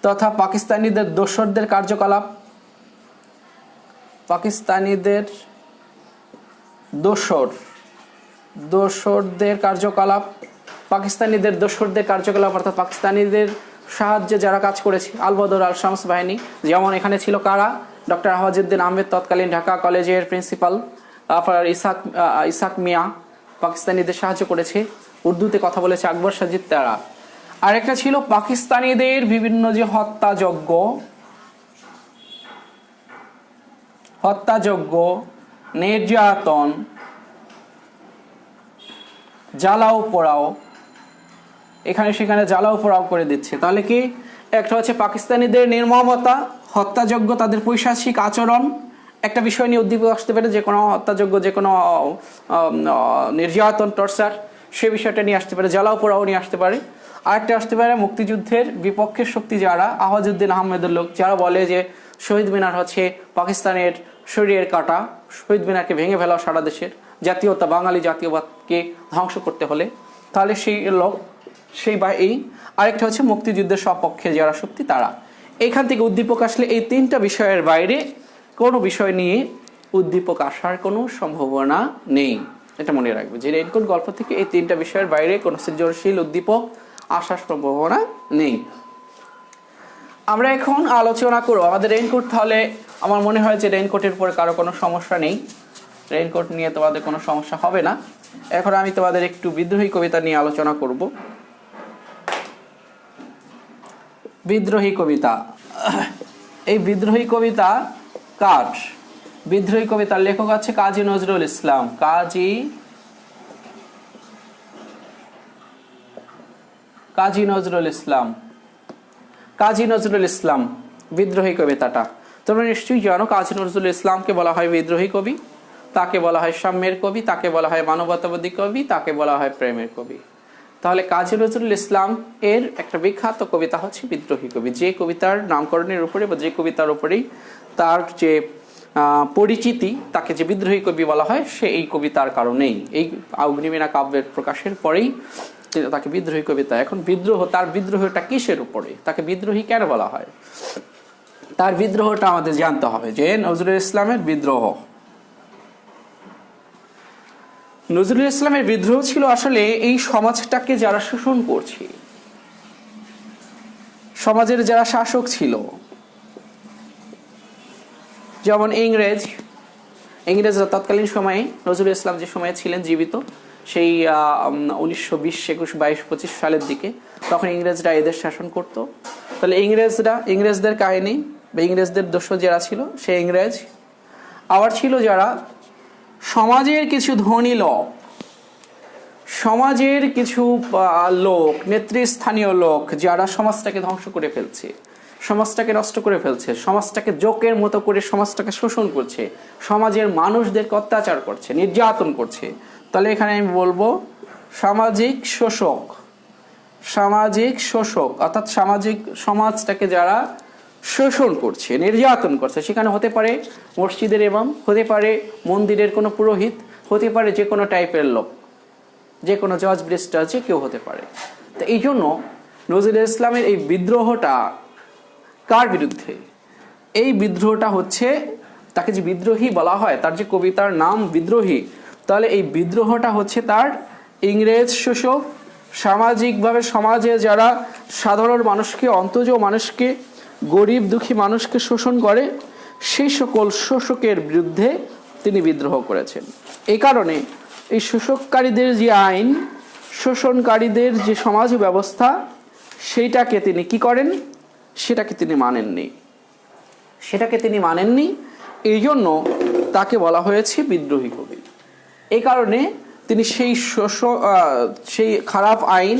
তথা পাকিস্তানিদের দোসরদের কার্যকলাপ, পাকিস্তানিদের দোসরদের কার্যকলাপ অর্থাৎ পাকিস্তানিদের সাহায্যে যারা কাজ করেছে, আল বদর আল শামস বাহিনী। যেমন এখানে ছিল কারা? ডক্টর আহওয়াজউদ্দিন আহমেদ, তৎকালীন ঢাকা কলেজের প্রিন্সিপাল, ইসাক মিয়া পাকিস্তানিদের সাহায্য করেছে, উর্দুতে কথা বলেছে আকবর সাজিদ, তারা। আরেকটা ছিল পাকিস্তানিদের বিভিন্ন যে হত্যাযজ্ঞ, নির্যাতন, জ্বালাও পোড়াও, এখানে সেখানে জ্বালাও পোড়াও করে দিচ্ছে। তাহলে কি একটা হচ্ছে পাকিস্তানিদের নির্মমতা, হত্যাযজ্ঞ, তাদের পৈশাচিক আচরণ, একটা বিষয় নিয়ে উদ্দীপক আসতে পারে, যে কোনো হত্যাযজ্ঞ, যে কোনো নির্যাতন, টর্চার, সে বিষয়টা নিয়ে আসতে পারে, জ্বালাও পোড়াও নিয়ে আসতে পারে। আরেকটা আসতে পারে মুক্তিযুদ্ধের বিপক্ষের শক্তি যারা, আহওয়াজউদ্দিন আহমেদের লোক, যারা বলে যে শহীদ মিনার হচ্ছে পাকিস্তানের শরীরের কাটা, শহীদ মিনারকে ভেঙে ফেলা সারা দেশের জাতীয়তা, বাঙালি জাতীয়বাদকে ধ্বংস করতে হলে, তাহলে সেই লোক, সেই বা এই। আরেকটা হচ্ছে মুক্তিযুদ্ধের সপক্ষে যারা শক্তি, তারা। এখান থেকে উদ্দীপক আসলে এই 3টা বিষয়ের বাইরে কোনো বিষয় নিয়ে উদ্দীপক আসার কোনো সম্ভাবনা নেই। এটা মনে রাখবে যে রেইনকোট গল্প থেকে এই 3টা বিষয়ের বাইরে কোনো সৃজনশীল উদ্দীপক আসার সম্ভাবনা নেই। আমরা এখন আলোচনা করব আমাদের রেইনকোট। তাহলে আমার মনে হয় যে রেইনকোটের উপরে কারো কোনো সমস্যা নেই, রেইনকোট নিয়ে তোমাদের কোনো সমস্যা হবে না। এখন আমি তোমাদের একটু বিদ্রোহী কবিতা নিয়ে আলোচনা করব। বিদ্রোহী কবিতা, এই বিদ্রোহী কবিতা কার? বিদ্রোহী কবিতার লেখক আছে কাজী নজরুল ইসলাম। কাজী নজরুল ইসলাম বিদ্রোহী কবিতাটা তোমরা নিশ্চয়ই জানো। কাজী নজরুল ইসলামকে বলা হয় বিদ্রোহী কবি, তাকে বলা হয় সাম্যের কবি, তাকে বলা হয় মানবতাবাদী কবি, তাকে বলা হয় প্রেমের কবি। তাহলে কাজী নজরুল ইসলাম এর একটা বিখ্যাত কবিতা হচ্ছে বিদ্রোহী কবি। যে কবিতার নামকরণের উপরে বা যে কবিতার উপরেই তার যে পরিচিতি, তাকে যে বিদ্রোহী কবি বলা হয়, সে এই কবিতার কারণেই, এই অগ্নিবীণা কাব্যের প্রকাশের পরেই তাকে বিদ্রোহী কবিতা। এখন তার বিদ্রোহটা কিসের উপরে, তাকে বিদ্রোহী কেন বলা হয়, তার বিদ্রোহটা আমাদের জানতে হবে। যে নজরুল ইসলামের বিদ্রোহ, নজরুল ইসলামের বিদ্রোহ ছিল আসলে এই সমাজটাকে যারা শোষণ করছে, সমাজের যারা শাসক ছিল, যেমন ইংরেজরা তৎকালীন সময়ে, নজরুল ইসলাম যে সময়ে ছিলেন জীবিত, সেই 1920, 21, 22, 25 সালের দিকে, তখন ইংরেজরা এদের শাসন করত। তাহলে ইংরেজদের কাহিনী বা ইংরেজদের দোসর যারা ছিল, সে ইংরেজ। আবার ছিল যারা সমাজের কিছু ধনী লোক, সমাজের কিছু লোক, নেতৃস্থানীয় লোক যারা সমাজটাকে ধ্বংস করে ফেলছে, সমাজটাকে নষ্ট করে ফেলছে, সমাজটাকে জোকের মতো করে সমাজটাকে শোষণ করছে, সমাজের মানুষদেরকে অত্যাচার করছে, নির্যাতন করছে, তাহলে এখানে আমি বলবো সামাজিক শোষক। সামাজিক শোষক অর্থাৎ সমাজটাকে যারা শোষণ করছে, নির্যাতন করছে, সেখানে হতে পারে মসজিদের ইমাম, হতে পারে মন্দিরের কোনো পুরোহিত, হতে পারে যে কোনো টাইপের লোক, যে কোনো জজ ব্যারিস্টার, যে কেউ হতে পারে। তো এই জন্য নজরুল ইসলামের এই বিদ্রোহটা কার বিরুদ্ধে? এই বিদ্রোহটা হচ্ছে, তাকে যে বিদ্রোহী বলা হয়, তার যে কবিতার নাম বিদ্রোহী, তাহলে এই বিদ্রোহটা হচ্ছে তার ইংরেজ শোষক, সামাজিকভাবে সমাজে যারা সাধারণ মানুষকে, অন্তজ মানুষকে, গরিব দুঃখী মানুষকে শোষণ করে, সেই সকল শোষকের বিরুদ্ধে তিনি বিদ্রোহ করেছেন। এই কারণে এই শোষককারীদের যে আইন, শোষণকারীদের যে সমাজ ব্যবস্থা, সেইটাকে তিনি কি করেন? সেটাকে তিনি মানেননি। সেটাকে তিনি মানেননি, এই জন্য তাকে বলা হয়েছে বিদ্রোহী কবি। এই কারণে তিনি সেই খারাপ আইন,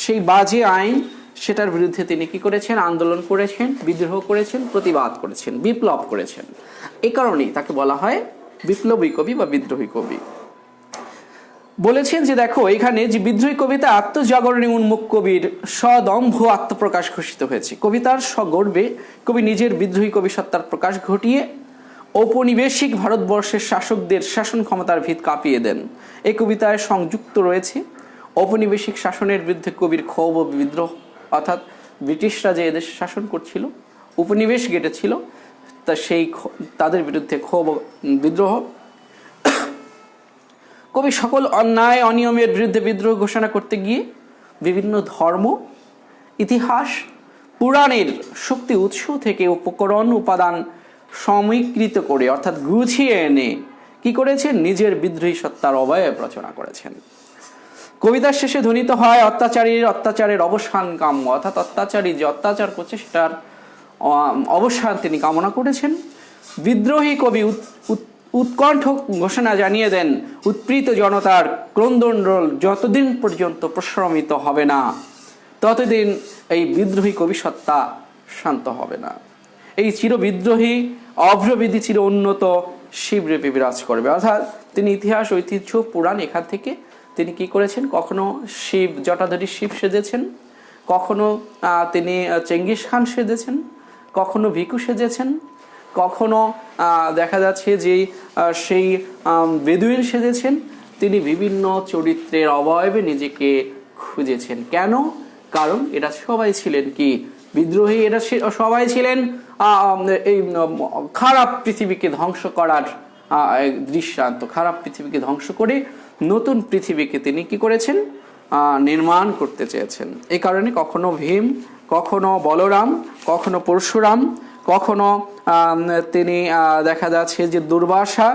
সেই বাজে আইন, সেটার বিরুদ্ধে তিনি কি করেছেন? আন্দোলন করেছেন, বিদ্রোহ করেছেন, প্রতিবাদ করেছেন, বিপ্লব করেছেন। এই কারণেই তাকে বলা হয় বিপ্লবী কবি বা বিদ্রোহী কবি। বলেছেন যে দেখো, এখানে যে বিদ্রোহী কবিতা আত্মজাগরণী উন্মুখ কবির সদম্ভ আত্মপ্রকাশ ঘোষিত হয়েছে। কবিতার সগর্বে কবি নিজের বিদ্রোহী কবি সত্তার প্রকাশ ঘটিয়ে ঔপনিবেশিক ভারতবর্ষের শাসকদের শাসন ক্ষমতার ভিত কাঁপিয়ে দেন। এই কবিতায় সংযুক্ত রয়েছে ঔপনিবেশিক শাসনের বিরুদ্ধে কবির ক্ষোভ ও বিদ্রোহ, অর্থাৎ ব্রিটিশরা যে এদেশে শাসন করছিল, উপনিবেশ গেটেছিল, তা সেই তাদের বিরুদ্ধে ক্ষোভ ও বিদ্রোহ। কবি সকল অন্যায় অনিয়মের বিরুদ্ধে বিদ্রোহ ঘোষণা করতে গিয়ে বিভিন্ন ধর্ম, ইতিহাস, পুরাণের শক্তি উৎস থেকে উপকরণ উপাদান সমীকৃত করে, অর্থাৎ গুছিয়ে এনে কি করেছেন? নিজের বিদ্রোহী সত্তার অবয়ব রচনা করেছেন। কবিতার শেষে ধ্বনিত হয় অত্যাচারের অবসান কাম্য, অর্থাৎ অত্যাচারী যে অত্যাচার করছে সেটার অবসান তিনি কামনা করেছেন। বিদ্রোহী কবি উৎকণ্ঠ ঘোষণা জানিয়ে দেন, উৎপীড়িত জনতার ক্রন্দনরোল যতদিন পর্যন্ত প্রশমিত হবে না, ততদিন এই বিদ্রোহী কবি সত্তা শান্ত হবে না। এই চির বিদ্রোহী অভ্রবিধি চির উন্নত শিবরূপে বিরাজ করবে। অর্থাৎ তিনি ইতিহাস, ঐতিহ্য, পুরাণ, এখান থেকে তিনি কি করেছেন? কখনো শিব, জটাধারী শিব সেজেছেন, কখনো তিনি চেঙ্গিস খান সেজেছেন, কখনো ভিকু সেজেছেন, কখনো দেখা যাচ্ছে যে সেই বেদুইন সেজেছেন। তিনি বিভিন্ন চরিত্রের অবয়বে নিজেকে খুঁজেছেন। কেন? কারণ এরা সবাই ছিলেন কি? বিদ্রোহী। এরা সবাই ছিলেন এই খারাপ পৃথিবীকে ধ্বংস করার দৃষ্টান্ত। খারাপ পৃথিবীকে ধ্বংস করে নতুন পৃথিবীকে তিনি কি করেছেন? নির্মাণ করতে চেয়েছেন। এই কারণে কখনো ভীম, কখনো বলরাম, কখনো পরশুরাম, কখনো তিনি দেখা যাচ্ছে যে দুর্বাসা,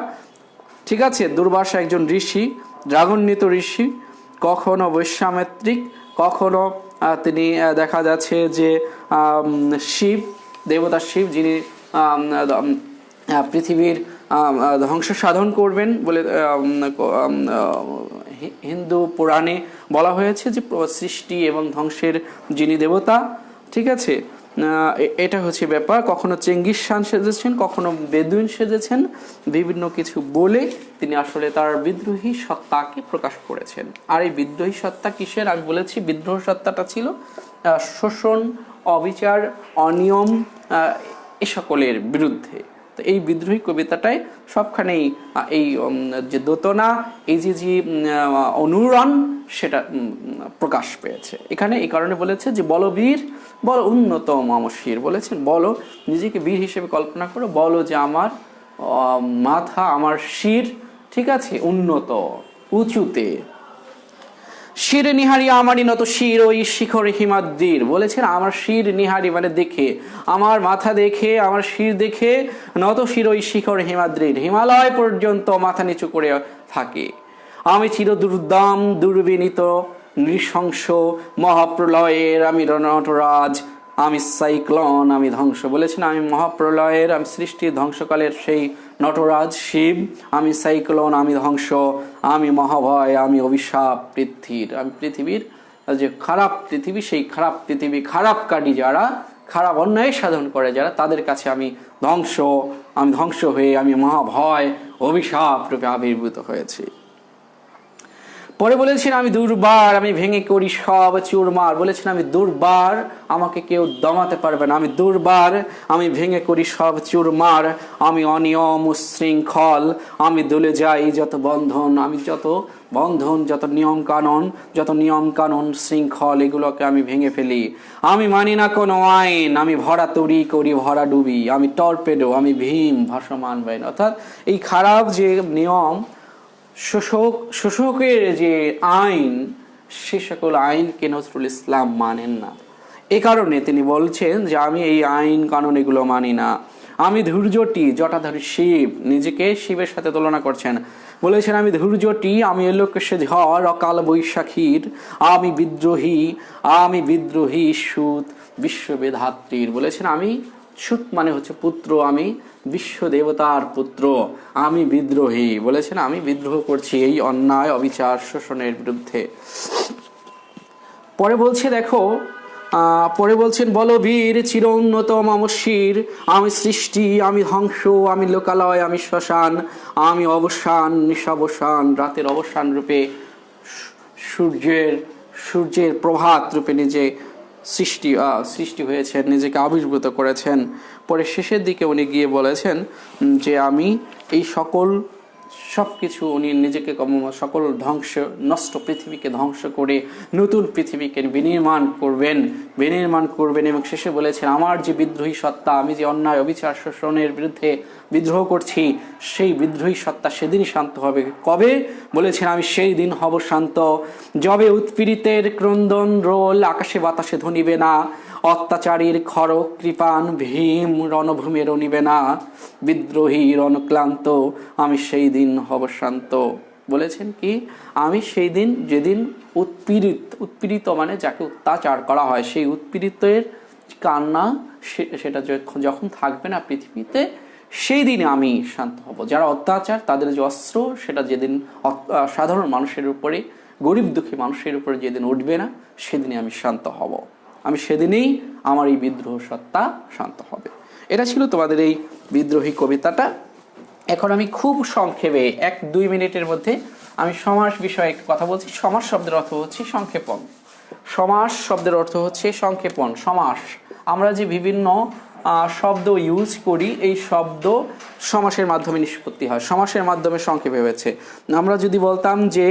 ঠিক আছে, দুর্বাসা একজন ঋষি, ড্রাগন্বিত ঋষি, কখনো বৈশ্বামিত্রিক, কখনো তিনি দেখা যাচ্ছে যে শিব, দেবতা শিব, যিনি পৃথিবীর ধ্বংস সাধন করবেন বলে হিন্দু পুরাণে বলা হয়েছে, যে সৃষ্টি এবং ধ্বংসের যিনি দেবতা, ঠিক আছে। এটা হচ্ছে ব্যাপার। কখনো চেঙ্গিস খান সেজেছেন, কখনো বেদুইন সেজেছেন, বিভিন্ন কিছু বলে তিনি আসলে তার বিদ্রোহী সত্তাকে প্রকাশ করেছেন। আর এই বিদ্রোহী সত্তা কিসের? আমি বলেছি বিদ্রোহ সত্তাটা ছিল শোষণ, অবিচার, অনিয়ম, এ সকলের বিরুদ্ধে। তো এই বিদ্রোহী কবিতাটাই সবখানেই এই যে দোতনা, এই যে অনুরণ, সেটা প্রকাশ পেয়েছে এখানে। এই কারণে বলেছে যে বলবীর, বল উন্নত মামশির, বলেছেন বলো, নিজেকে বীর হিসেবে কল্পনা করো, বলো যে আমার মাথা, আমার শির, ঠিক আছে, উন্নত, উঁচুতে। শির নিহারি আমারই নত শির ওই শিখর হিমাদ্রির, বলেছেন আমার শির নিহারি মানে দেখে, আমার মাথা দেখে, আমার শির দেখে নত শির ওই শিখর হিমাদ্রির, হিমালয় পর্যন্ত মাথা নিচু করে থাকে। আমি চির দুর্দাম, দুর্বিনীত, নৃশংস, মহাপ্রলয়ের আমি নটরাজ, আমি সাইক্লোন, আমি ধ্বংস। বলেছেন আমি মহাপ্রলয়ের, আমি সৃষ্টির ধ্বংসকালের সেই নটরাজ শিব। আমি সাইক্লোন, আমি ধ্বংস, আমি মহাভয়, আমি অভিশাপ পৃথিবীর। আমি পৃথিবীর যে খারাপ পৃথিবী, সেই খারাপ পৃথিবী, খারাপকারী যারা, খারাপ অন্যায় সাধন করে যারা, তাদের কাছে আমি ধ্বংস, আমি ধ্বংস হয়ে আমি মহাভয় অভিশাপ রূপে আবির্ভূত হয়েছি। পরে বলেছেন আমি দুর্বার, আমি ভেঙে করি সব চুরমার। বলেছেন আমি দুর্বার, আমাকে কেউ দমাতে পারবে না। আমি দুর্বার, আমি ভেঙে করি সব চুরমার। আমি অনিয়ম উচ্ছৃঙ্খল, আমি দুলে যাই যত বন্ধন। আমি যত বন্ধন, যত নিয়ম কানুন শৃঙ্খল, এগুলোকে আমি ভেঙে ফেলি। আমি মানি না কোনো আইন, আমি ভরা তরি করি ভরা ডুবি। আমি টর্পেডো, আমি ভীম ভাসমান বাইন। অর্থাৎ এই খারাপ যে নিয়ম, শোষকের যে আইন, সে সকল আইনকে নজরুল ইসলাম মানেন না। এ কারণে তিনি বলছেন যে আমি এই আইন কানুন এগুলো মানি না। আমি ধৈর্যটি, জটাধারী শিব, নিজেকে শিবের সাথে তুলনা করছেন। বলেছেন আমি ধৈর্যটি, আমি এলোকেশে ঝড় অকাল বৈশাখীর। আমি বিদ্রোহী সুত বিশ্ববেধাত্রীর। বলেছেন আমি সুত মানে হচ্ছে পুত্র, আমি বিশ্ব দেবতার পুত্র, আমি বিদ্রোহী। বলেছেন আমি বিদ্রোহ করছি এই অন্যায় অবিচার শোষণের বিরুদ্ধে। পরে বলছে দেখো, পরে বলছেন বলবীর চিরোন্নতম শির। আমি সৃষ্টি, আমি ধ্বংস, আমি লোকালয়, আমি শ্মশান, আমি অবসান নিশাবসান। রাতের অবসান রূপে সূর্যের প্রভাত রূপে নিজে সৃষ্টি হয়েছেন, নিজেকে আবির্ভূত করেছেন। পরে শেষের দিকে উনি গিয়ে বলেছেন যে আমি এই সবকিছু উনি নিজেকে সকল নষ্ট পৃথিবীকে ধ্বংস করে নতুন পৃথিবীকে বিনির্মাণ করবেন। এবং শেষে বলেছেন আমার যে বিদ্রোহী সত্তা, আমি যে অন্যায় অবিচার শোষণের বিরুদ্ধে বিদ্রোহ করছি, সেই বিদ্রোহী সত্তা সেদিনই শান্ত হবে। কবে? বলেছেন আমি সেই দিন হব শান্ত, যবে উৎপীড়িতের ক্রন্দন রোল আকাশে বাতাসে ধ্বনিবে না, অত্যাচারীর খড়গ কৃপান ভীম রণভূমে রণিবে না, বিদ্রোহী রণক্লান্ত, আমি সেই দিন হব শান্ত। বলেছেন কি আমি সেই দিন, যেদিন উৎপীড়িত মানে যাকে অত্যাচার করা হয়, সেই উৎপীড়িতের কান্না সেটা যখন থাকবে না পৃথিবীতে, সেই দিনে আমি শান্ত হব। যারা অত্যাচার, তাদের যে অস্ত্র, সেটা যেদিন সাধারণ মানুষের উপরে, গরিব দুঃখী মানুষের উপরে যেদিন উঠবে না, সেদিনে আমি শান্ত হব। আমি সেদিনেই আমার এই বিদ্রোহ সত্তা শান্ত হবে। এটা ছিল তোমাদের এই বিদ্রোহী কবিতাটা। এখন আমি খুব সংক্ষেপে 1-2 মিনিটের মধ্যে আমি সমাস বিষয়ে একটু কথা বলছি। সমাস শব্দের অর্থ হচ্ছে সংক্ষেপণ। সমাস শব্দের অর্থ হচ্ছে সংক্ষেপণ। সমাস, আমরা যে বিভিন্ন শব্দ ইউজ করি, এই শব্দ সমাসের মাধ্যমে নিষ্পত্তি হয়, সমাসের মাধ্যমে সংক্ষেপে হয়েছে। আমরা যদি বলতাম যে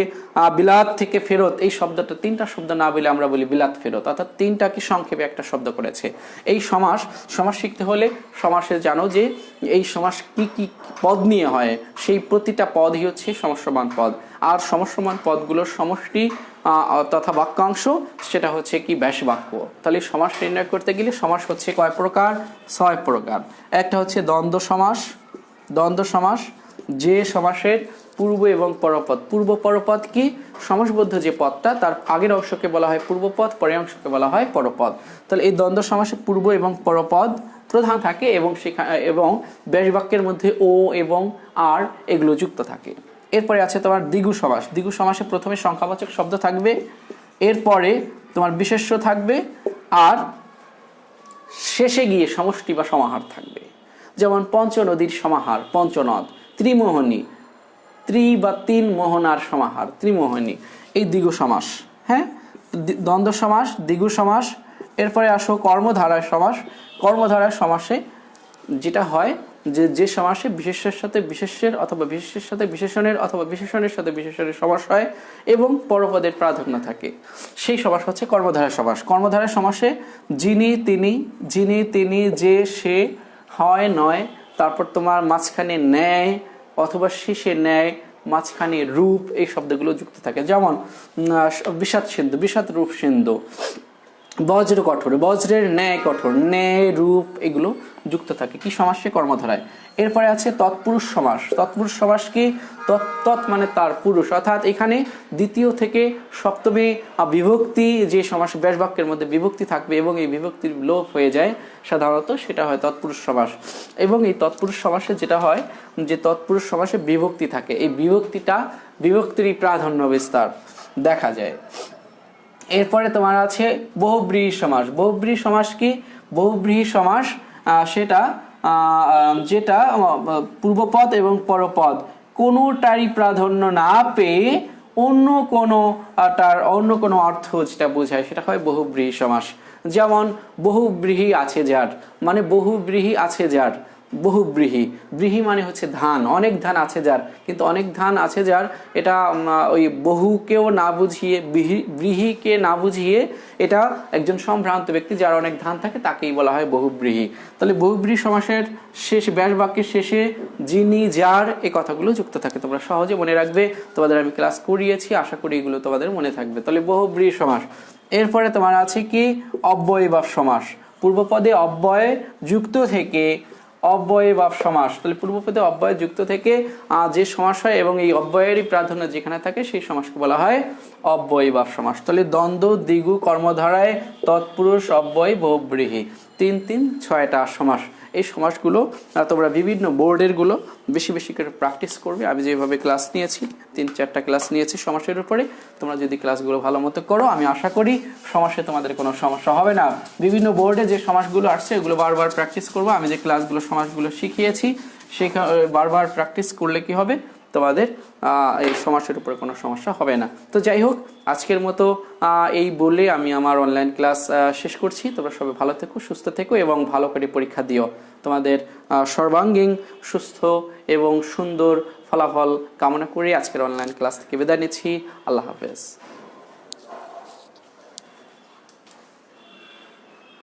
বিলাত থেকে ফেরত, এই শব্দটা 3টা শব্দ না বলে আমরা বলি বিলাত ফেরত, অর্থাৎ 3টাকে সংক্ষেপে একটা শব্দ করেছে। এই সমাস শিখতে হলে সমাসে জানো যে এই সমাস কি কি পদ নিয়ে হয়, সেই প্রতিটা পদই হচ্ছে সমস্যমান পদ। আর সমস্যমান পদগুলোর সমষ্টি তথা বাক্যাংশ, সেটা হচ্ছে কি ব্যাস বাক্য। তাহলে সমাস নির্ণয় করতে গেলে সমাস হচ্ছে কয় প্রকার? 6 প্রকার। একটা হচ্ছে দ্বন্দ্ব সমাস। দ্বন্দ্ব সমাস যে সমাসের পূর্ব এবং পরপদ। পূর্ব পরপদ কি? সমাসবদ্ধ যে পদটা, তার আগের অংশকে বলা হয় পূর্বপদ, পরের অংশকে বলা হয় পরপদ। তাহলে এই দ্বন্দ্ব সমাসে পূর্ব এবং পরপদ প্রধান থাকে, এবং ব্যাস বাক্যের মধ্যে ও এবং আর এগুলো যুক্ত থাকে। এরপরে আছে তোমার দ্বিগু সমাস। দ্বিগু সমাসে প্রথমে সংখ্যাবাচক শব্দ থাকবে, এরপরে তোমার বিশেষ্য থাকবে, আর শেষে গিয়ে সমষ্টি বা সমাহার থাকবে। যেমন পঞ্চনদীর সমাহার পঞ্চনদ, ত্রিমোহনী বা 3 মোহনার সমাহার ত্রিমোহনী। এই দ্বিগু সমাস। হ্যাঁ, দ্বন্দ্ব সমাস, দ্বিগু সমাস। এরপরে আসো কর্মধারয় সমাস। কর্মধারয় সমাসে যেটা হয় যে সমাসে বিশেষ্যের সাথে বিশেষ্যের, অথবা বিশেষ্যের সাথে বিশেষণের, অথবা বিশেষণের সাথে বিশেষণের সমাস হয় এবং পরপদের প্রাধান্য থাকে, সেই সমাস হচ্ছে কর্মধারয় সমাস। কর্মধারয় সমাসে যিনি তিনি যে সে হয় নয়, তারপর তোমার মাঝখানে ন্যায় অথবা শেষে ন্যায়, মাঝখানে রূপ, এই শব্দগুলো যুক্ত থাকে। যেমন বিষাদ সিন্ধু, বিষাদ রূপ সিন্ধু। বজ্র কঠোর, বজ্রের ন্যায় কঠোর, ন্যায় রূপ এগুলো যুক্ত থাকে কি সমাসে? কর্মধারায়। এরপরে আছে তৎপুরুষ সমাস। তৎপুরুষ সমাস কি? তৎ মানে তার, পুরুষ, অর্থাৎ এখানে দ্বিতীয় থেকে সপ্তমী বিভক্তি যে সমাস, ব্যাস বাক্যের মধ্যে বিভক্তি থাকবে এবং এই বিভক্তির লোপ হয়ে যায় সাধারণত, সেটা হয় তৎপুরুষ সমাস। এবং এই তৎপুরুষ সমাসে যেটা হয় যে তৎপুরুষ সমাসে বিভক্তি থাকে, এই বিভক্তিরই প্রাধান্য বিস্তার দেখা যায়। এরপরে তোমার আছে বহুব্রীহি সমাস। বহুব্রীহি সমাস কি? বহুব্রীহি সমাস সেটা যেটা পূর্বপদ এবং পরপদ কোনোটারই প্রাধান্য না পেয়ে অন্য কোনো অর্থ যেটা বোঝায় সেটা হয় বহুব্রীহি সমাস। যেমন বহুব্রীহি আছে যার, মানে বহুব্রীহি আছে যার, বহুব্রীহি, ব্রীহি মানে হচ্ছে ধান, অনেক ধান আছে যার, কিন্তু অনেক ধান আছে যার এটা ওই বহুকেও না বুঝিয়ে, ব্রীহিকে না বুঝিয়ে এটা একজন সম্ভ্রান্ত ব্যক্তি যার অনেক ধান থাকে তাকেই বলা হয় বহুব্রীহি। তাহলে বহুব্রীহি সমাসের শেষ, ব্যাস বাক্যের শেষে যিনি, যার এই কথাগুলো যুক্ত থাকে। তোমরা সহজে মনে রাখবে, তোমাদের আমি ক্লাস করিয়েছি, আশা করি এগুলো তোমাদের মনে থাকবে। তাহলে বহুব্রীহি সমাস। এরপরে তোমার আছে কি অব্যয়ীভাব সমাস। পূর্বপদে অব্যয় যুক্ত থেকে অব্যয়ীভাব সমাস। তাহলে পূর্বপদে অব্যয় যুক্ত থেকে যে সমাস হয় এবং এই অব্যয়েরই প্রাধান্য যেখানে থাকে সেই সমাসকে বলা হয় অব্যয়ীভাব সমাস। তাহলে দ্বন্দ্ব, দ্বিগু, কর্মধারায়, তৎপুরুষ, অব্যয়, বহুব্রীহি, 6টা সমাস। এই সমাসগুলো তোমরা বিভিন্ন বোর্ডের গুলো বেশি বেশি করে প্র্যাকটিস করবে। আমি যেভাবে ক্লাস নিয়েছি, 3-4টা ক্লাস নিয়েছি সমাসের উপরে, তোমরা যদি ক্লাসগুলো ভালো মতো করো আমি আশা করি সমাসে তোমাদের কোনো সমস্যা হবে না। বিভিন্ন বোর্ডে যে সমাসগুলো আসছে এগুলো বারবার প্র্যাকটিস করবো। আমি যে ক্লাসগুলো সমাসগুলো শিখিয়েছি সেখানে বারবার প্র্যাকটিস করলে কি হবে, তোমাদের এই সমাসের উপরে কোনো সমস্যা হবে না। তো যাই হোক, আজকের মতো এই বলে আমি আমার অনলাইন ক্লাস শেষ করছি। তোমরা সবাই ভালো থেকো, সুস্থ থেকো এবং ভালো করে পরীক্ষা দিও। তোমাদের সর্বাঙ্গীন সুস্থ এবং সুন্দর ফলাফল কামনা করে আজকের অনলাইন ক্লাস থেকে বিদায় নিচ্ছি। আল্লাহ হাফেজ।